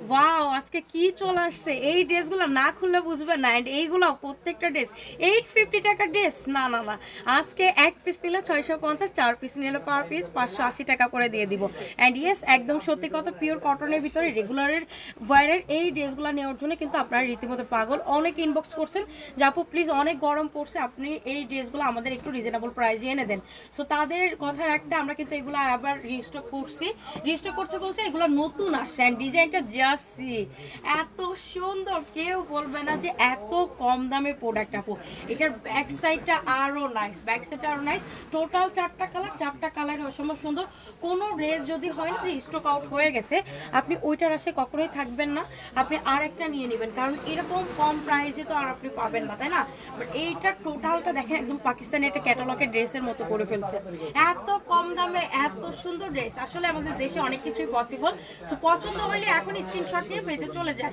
Wow! আজকে কি চলে আসছে। এই ড্রেসগুলো না খুললে বুঝবেন না। অ্যান্ড এইগুলো প্রত্যেকটা ড্রেস 850 টাকার ড্রেস। না, না, না। আজকে ১ পিস নিলে ৬৫০, ৪ পিস নিলে পার পিস ৫৮০ টাকা করে দিয়ে দিব। অ্যান্ড ইয়েস, একদম সত্যি কথা, পিওর কটনের ভিতরে রেগুলারের ওয়্যারের এই ড্রেসগুলো নেওয়ার জন্য কিন্তু আপনারা রীতিমতো পাগল। অনেক ইনবক্স করছেন যে আপু প্লিজ অনেক গরম পড়ছে, আপনি এই ড্রেসগুলো আমাদের একটু রিজনেবল প্রাইসে এনে দেন। সো তাদের কথা রাখতে আমরা কিন্তু এগুলো আবার রিস্টক করছি। রিস্টক করছে বলতে এগুলো নতুন আসছে অ্যান্ড ডিজাইনটা জাস্ট সি, এত সুন্দর, কেউ বলবে না যে এত কম দামে প্রোডাক্ট আপু। এটার ব্যাক সাইডটা আরো নাইস, ব্যাক সাইডটা আরো নাইস। টোটাল 4টা কালার, 4টা কালার অসম্ভব সুন্দর। কোনো ড্রেস যদি হয় না যে স্টক আউট হয়ে গেছে, আপনি ওইটার আশে কখনোই থাকবেন না, আপনি আর একটা নিয়ে নেবেন, কারণ এরকম কম প্রাইসে তো আর আপনি পাবেন না, তাই না? বাট এইটার টোটালটা দেখেন, একদম পাকিস্তানি একটা ক্যাটালগের ড্রেসের মতো করে ফেলছে। এত কম দামে এত সুন্দর ড্রেস, আসলে আমাদের দেশে অনেক কিছুই পসিবল। সো পছন্দ হলে এখন স্ক্রিনশট নিয়ে পেজে চলে যায়।